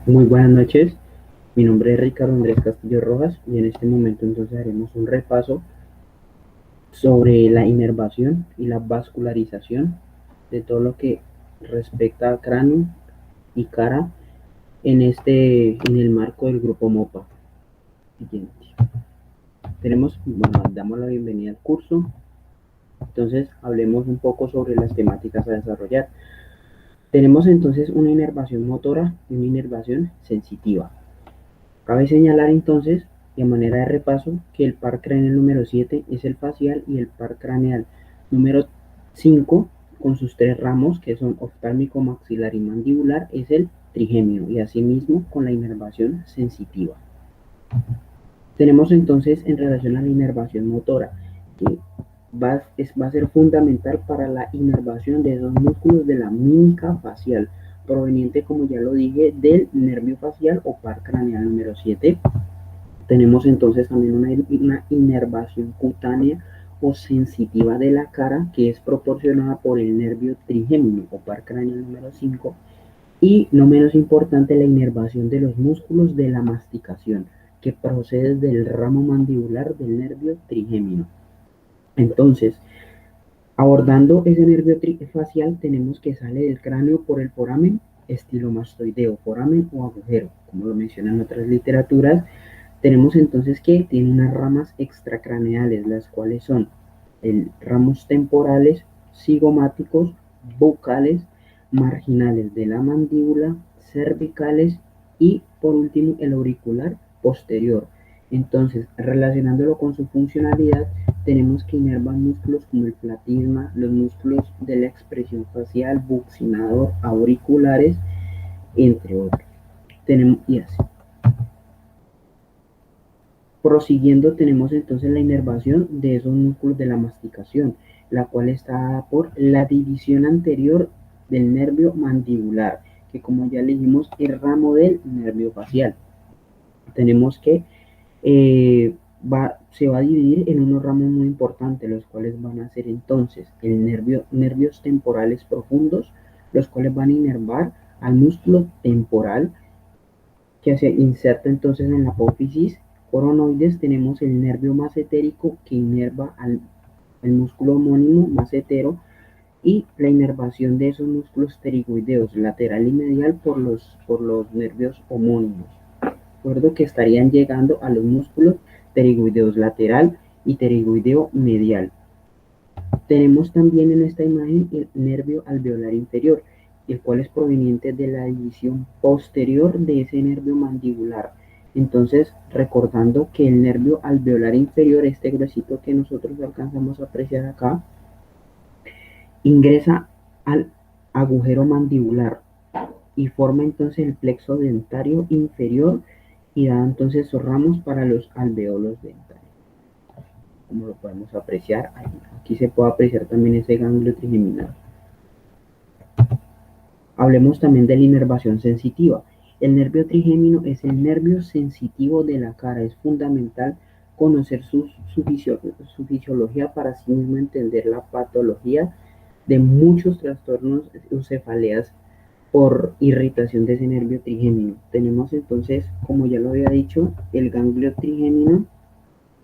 Muy buenas noches, mi nombre es Ricardo Andrés Castillo Rojas y en este momento entonces haremos un repaso sobre la inervación y la vascularización de todo lo que respecta a cráneo y cara en el marco del grupo MOPA. Siguiente. Damos la bienvenida al curso, entonces hablemos un poco sobre las temáticas a desarrollar. Tenemos entonces una inervación motora y una inervación sensitiva. Cabe señalar entonces, y a manera de repaso, que el par craneal número 7 es el facial y el par craneal número 5, con sus tres ramos, que son oftálmico, maxilar y mandibular, es el trigémino, y asimismo con la inervación sensitiva. Tenemos entonces en relación a la inervación motora, que va a ser fundamental para la inervación de esos músculos de la mímica facial, proveniente, como ya lo dije, del nervio facial o par craneal número 7. Tenemos entonces también una inervación cutánea o sensitiva de la cara que es proporcionada por el nervio trigémino o par craneal número 5 y no menos importante la inervación de los músculos de la masticación que procede del ramo mandibular del nervio trigémino. Entonces, abordando ese nervio facial tenemos que sale del cráneo por el foramen estilomastoideo, foramen o agujero, como lo mencionan otras literaturas. Tenemos entonces que tiene unas ramas extracraneales, las cuales son ramos temporales, cigomáticos, bucales, marginales de la mandíbula, cervicales y por último el auricular posterior. Entonces, relacionándolo con su funcionalidad, tenemos que inervan músculos como el platisma, los músculos de la expresión facial, buccinador, auriculares, entre otros. Tenemos, y así. Prosiguiendo, tenemos entonces la inervación de esos músculos de la masticación, la cual está dada por la división anterior del nervio mandibular, que como ya le dijimos, es ramo del nervio facial. Tenemos que se va a dividir en unos ramos muy importantes, los cuales van a ser entonces nervios temporales profundos, los cuales van a inervar al músculo temporal, que se inserta entonces en la apófisis coronoides. Tenemos el nervio masentérico que inerva al músculo homónimo masetero y la inervación de esos músculos pterigoideos lateral y medial por los nervios homónimos. Recuerdo que estarían llegando a los músculos pterigoideos lateral y pterigoideo medial. Tenemos también en esta imagen el nervio alveolar inferior, el cual es proveniente de la división posterior de ese nervio mandibular. Entonces, recordando que el nervio alveolar inferior, este gruesito que nosotros alcanzamos a apreciar acá, ingresa al agujero mandibular y forma entonces el plexo dentario inferior y da entonces sus ramos para los alveolos dentarios, como lo podemos apreciar ahí. Aquí se puede apreciar también ese ganglio trigeminal. Hablemos también de la inervación sensitiva. El nervio trigémino es el nervio sensitivo de la cara. Es fundamental conocer su fisiología para así mismo entender la patología de muchos trastornos o cefaleas por irritación de ese nervio trigémino. Tenemos entonces, como ya lo había dicho, el ganglio trigémino,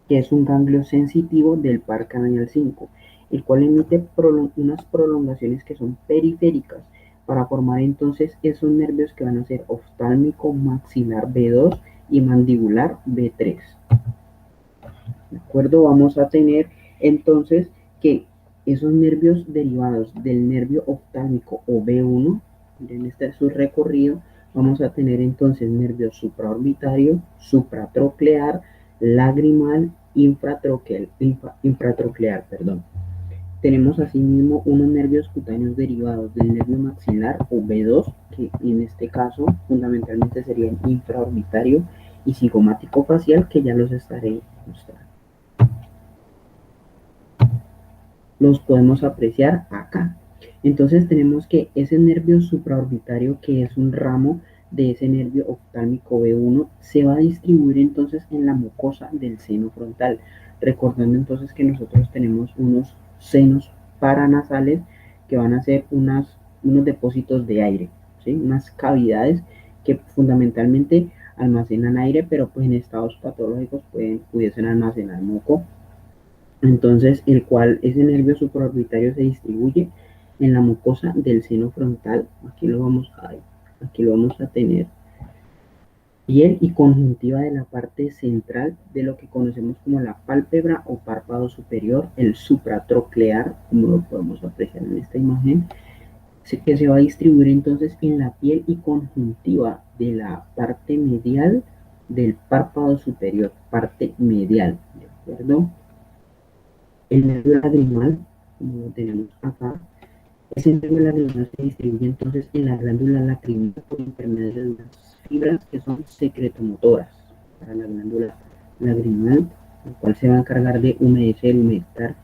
que es un ganglio sensitivo del par craneal 5, el cual emite unas prolongaciones que son periféricas para formar entonces esos nervios que van a ser oftálmico maxilar B2 y mandibular B3. ¿De acuerdo? Vamos a tener entonces que esos nervios derivados del nervio oftálmico o B1, miren, este es su recorrido, vamos a tener entonces nervio supraorbitario, supratroclear, lagrimal, infratroclear, perdón. Tenemos asimismo unos nervios cutáneos derivados del nervio maxilar o B2, que en este caso fundamentalmente serían infraorbitario y cigomático facial, que ya los estaré mostrando. Los podemos apreciar acá. Entonces tenemos que ese nervio supraorbitario, que es un ramo de ese nervio oftálmico B1, se va a distribuir entonces en la mucosa del seno frontal. Recordando entonces que nosotros tenemos unos senos paranasales que van a ser unos depósitos de aire, ¿sí? Unas cavidades que fundamentalmente almacenan aire, pero pues en estados patológicos pudiesen almacenar moco. Entonces, el cual ese nervio supraorbitario se distribuye en la mucosa del seno frontal. Aquí lo vamos a tener. Piel y conjuntiva de la parte central de lo que conocemos como la pálpebra o párpado superior, el supratroclear, como lo podemos apreciar en esta imagen, que se va a distribuir entonces en la piel y conjuntiva de la parte medial del párpado superior, parte medial, ¿de acuerdo? El nervio lagrimal, como lo tenemos acá, ese nervio lagrimal se distribuye entonces en la glándula lacrimal por intermedio de unas fibras que son secretomotoras para la glándula lagrimal, la cual se va a encargar de humectar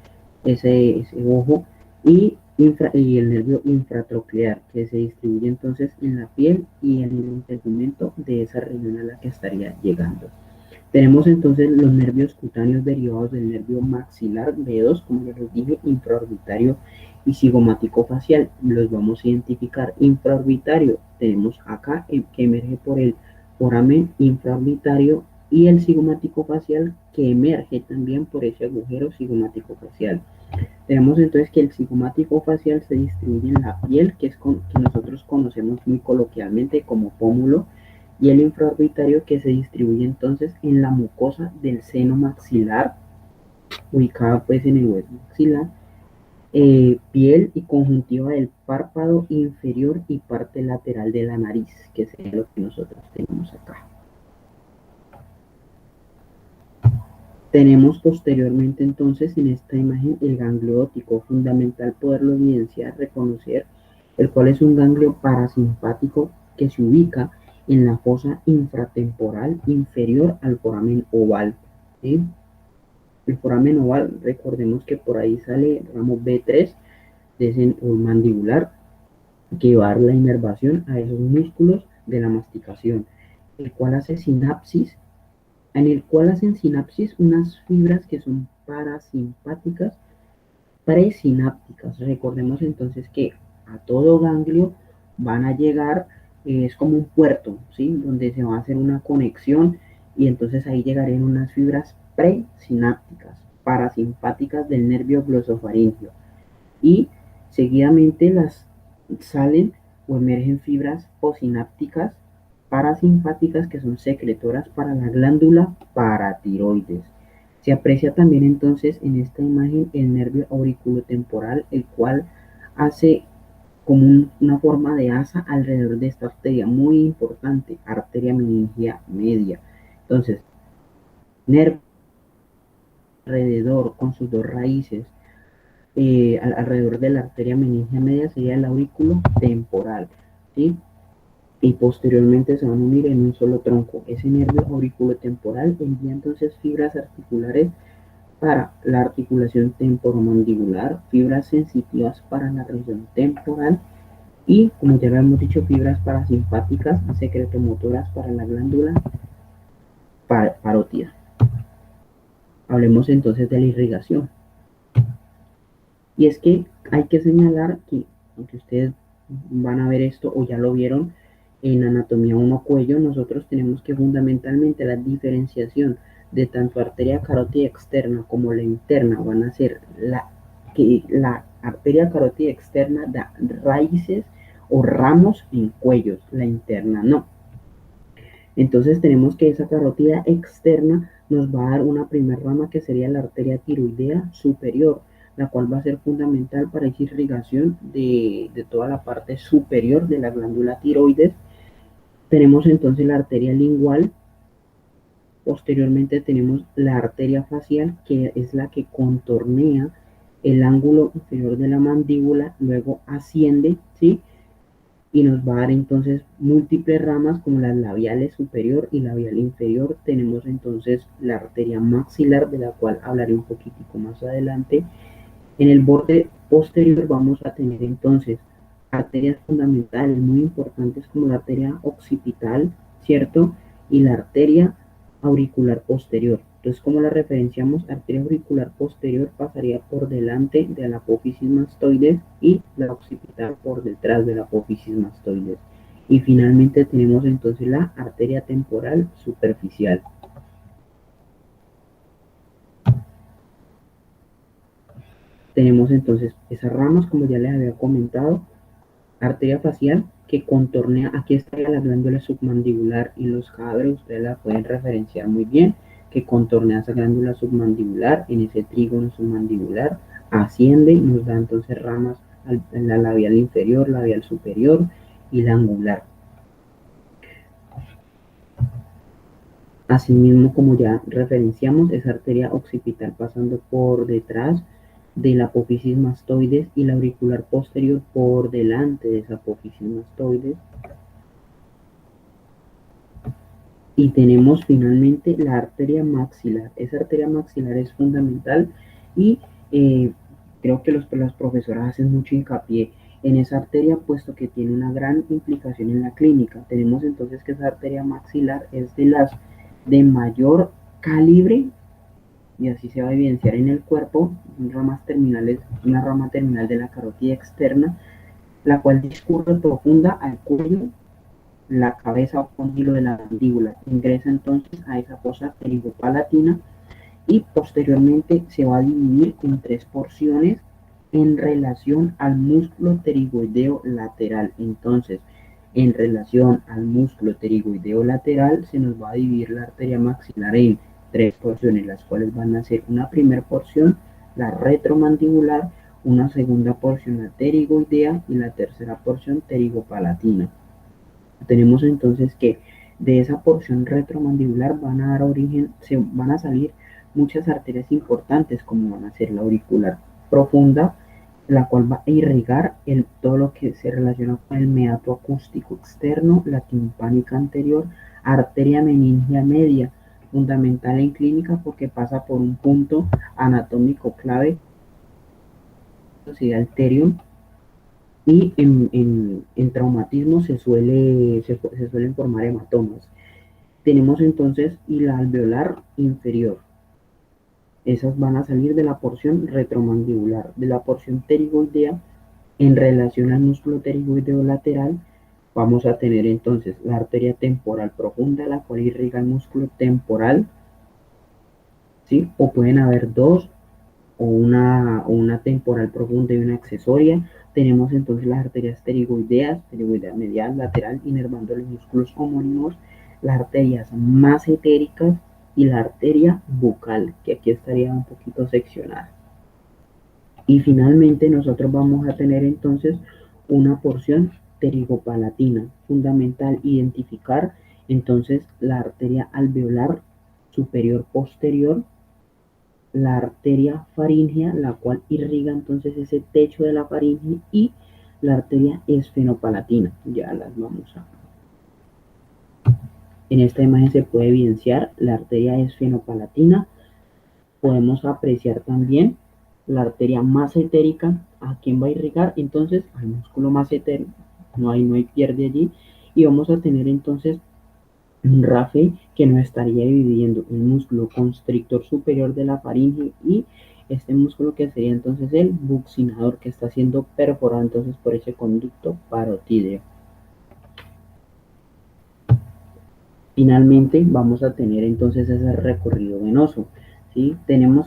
ese ojo, y el nervio infratroclear, que se distribuye entonces en la piel y en el tegumento de esa región a la que estaría llegando. Tenemos entonces los nervios cutáneos derivados del nervio maxilar B2, como ya les dije, infraorbitario y cigomático facial. Los vamos a identificar. Infraorbitario tenemos acá que emerge por el foramen infraorbitario, y el cigomático facial que emerge también por ese agujero cigomático facial. Tenemos entonces que el cigomático facial se distribuye en la piel, que nosotros conocemos muy coloquialmente como pómulo, y el infraorbitario que se distribuye entonces en la mucosa del seno maxilar, ubicada pues en el hueso maxilar, piel y conjuntiva del párpado inferior y parte lateral de la nariz, que es lo que nosotros tenemos acá. Tenemos posteriormente entonces en esta imagen el ganglio óptico, fundamental poderlo evidenciar, reconocer, el cual es un ganglio parasimpático que se ubica en la fosa infratemporal inferior al foramen oval, ¿sí? El foramen oval, recordemos que por ahí sale el ramo B3 de ese mandibular, que va a dar la inervación a esos músculos de la masticación, el cual hace sinapsis, en el cual hacen sinapsis unas fibras que son parasimpáticas, presinápticas. Recordemos entonces que a todo ganglio van a llegar, es como un puerto, ¿sí? Donde se va a hacer una conexión, y entonces ahí llegarían unas fibras presinápticas, parasimpáticas del nervio glosofaríngeo, y seguidamente las salen o emergen fibras posinápticas parasimpáticas que son secretoras para la glándula paratiroides. Se aprecia también entonces en esta imagen el nervio auriculotemporal, el cual hace como una forma de asa alrededor de esta arteria muy importante, arteria meningia media. Entonces, nervio alrededor con sus dos raíces, alrededor de la arteria meningia media, sería el aurículo temporal, ¿sí? Y posteriormente se van a unir en un solo tronco. Ese nervio auriculotemporal envía entonces fibras articulares para la articulación temporomandibular, fibras sensitivas para la región temporal, y, como ya lo hemos dicho, fibras parasimpáticas y secretomotoras para la glándula parótida. Hablemos entonces de la irrigación. Y es que hay que señalar que, aunque ustedes van a ver esto o ya lo vieron en anatomía 1 cuello, nosotros tenemos que fundamentalmente la diferenciación de tanto arteria carótida externa como la interna van a ser que la arteria carótida externa da raíces o ramos en cuellos, la interna no. Entonces tenemos que esa carótida externa nos va a dar una primera rama, que sería la arteria tiroidea superior, la cual va a ser fundamental para esa irrigación de toda la parte superior de la glándula tiroides. Tenemos entonces la arteria lingual. Posteriormente tenemos la arteria facial, que es la que contornea el ángulo inferior de la mandíbula, luego asciende, ¿sí? Y nos va a dar entonces múltiples ramas como las labiales superior y labial inferior. Tenemos entonces la arteria maxilar, de la cual hablaré un poquitico más adelante. En el borde posterior vamos a tener entonces arterias fundamentales muy importantes como la arteria occipital, ¿cierto? Y la arteria auricular posterior. Entonces, ¿cómo la referenciamos? Arteria auricular posterior pasaría por delante de la apófisis mastoides y la occipital por detrás de la apófisis mastoides. Y finalmente tenemos entonces la arteria temporal superficial. Tenemos entonces esas ramas, como ya les había comentado, arteria facial que contornea, aquí está la glándula submandibular y los cadáveres, ustedes la pueden referenciar muy bien, que contornea esa glándula submandibular en ese trígono submandibular, asciende y nos da entonces ramas en la labial inferior, labial superior y la angular. Asimismo, como ya referenciamos, esa arteria occipital pasando por detrás de la apófisis mastoides y la auricular posterior por delante de esa apófisis mastoides. Y tenemos finalmente la arteria maxilar. Esa arteria maxilar es fundamental y creo que las profesoras hacen mucho hincapié en esa arteria, puesto que tiene una gran implicación en la clínica. Tenemos entonces que esa arteria maxilar es de las de mayor calibre y así se va a evidenciar en el cuerpo, ramas terminales, una rama terminal de la carótida externa, la cual discurre profunda al cuello, la cabeza o cóndilo de la mandíbula. Ingresa entonces a esa fosa pterigopalatina y posteriormente se va a dividir en tres porciones en relación al músculo pterigoideo lateral. Entonces, en relación al músculo pterigoideo lateral, se nos va a dividir la arteria maxilar en tres porciones, las cuales van a ser una primera porción, la retromandibular, una segunda porción, la pterigoidea, y la tercera porción, pterigopalatina. Tenemos entonces que de esa porción retromandibular van a dar origen, van a salir muchas arterias importantes, como van a ser la auricular profunda, la cual va a irrigar todo lo que se relaciona con el meato acústico externo, la timpánica anterior, arteria meningia media, fundamental en clínica porque pasa por un punto anatómico clave, el arterium, y en traumatismo se suelen formar hematomas. Tenemos entonces y la alveolar inferior. Esas van a salir de la porción retromandibular, de la porción pterigoidea. En relación al músculo pterigoideo lateral, vamos a tener entonces la arteria temporal profunda, la cual irriga el músculo temporal, ¿sí? O pueden haber dos, o una temporal profunda y una accesoria. Tenemos entonces las arterias pterigoideas, pterigoidea medial, lateral, inervando los músculos homónimos, las arterias masetéricas y la arteria bucal, que aquí estaría un poquito seccionada. Y finalmente nosotros vamos a tener entonces una porción pterigopalatina. Fundamental identificar entonces la arteria alveolar superior posterior, la arteria faríngea, la cual irriga entonces ese techo de la faringe, y la arteria esfenopalatina. Ya las vamos a... En esta imagen se puede evidenciar la arteria esfenopalatina. Podemos apreciar también la arteria masetérica. ¿A quién va a irrigar? Entonces al músculo masetérico. No hay pierde allí. Y vamos a tener entonces un RAFE que nos estaría dividiendo el músculo constrictor superior de la faringe y este músculo que sería entonces el buccinador, que está siendo perforado entonces por ese conducto parotídeo. Finalmente vamos a tener entonces ese recorrido venoso, ¿sí? Tenemos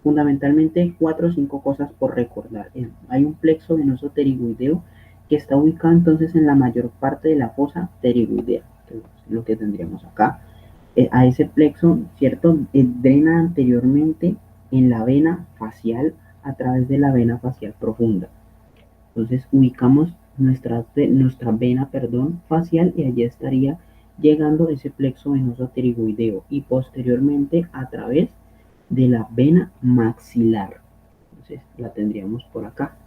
fundamentalmente 4 o 5 cosas por recordar. Hay un plexo venoso pterigoideo que está ubicado entonces en la mayor parte de la fosa pterigoidea, que es lo que tendríamos acá. A ese plexo, ¿cierto? Drena anteriormente en la vena facial a través de la vena facial profunda. Entonces ubicamos nuestra vena, facial, y allí estaría llegando ese plexo venoso pterigoideo y posteriormente a través de la vena maxilar. Entonces la tendríamos por acá.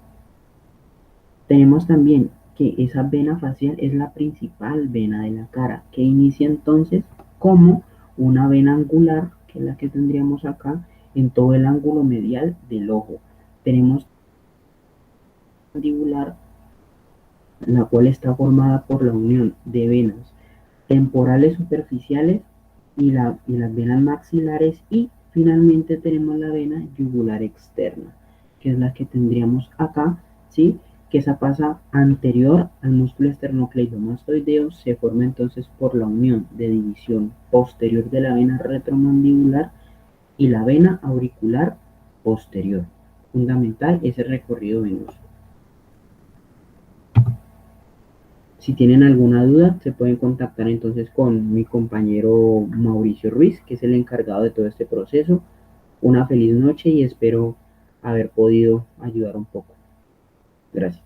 Tenemos también que esa vena facial es la principal vena de la cara, que inicia entonces como una vena angular, que es la que tendríamos acá, en todo el ángulo medial del ojo. Tenemos mandibular, la cual está formada por la unión de venas temporales superficiales y las venas maxilares, y finalmente tenemos la vena yugular externa, que es la que tendríamos acá, ¿sí? que esa pasa anterior al músculo esternocleidomastoideo se forma entonces por la unión de división posterior de la vena retromandibular y la vena auricular posterior. Fundamental ese recorrido venoso. Si tienen alguna duda, se pueden contactar entonces con mi compañero Mauricio Ruiz, que es el encargado de todo este proceso. Una feliz noche y espero haber podido ayudar un poco. Gracias.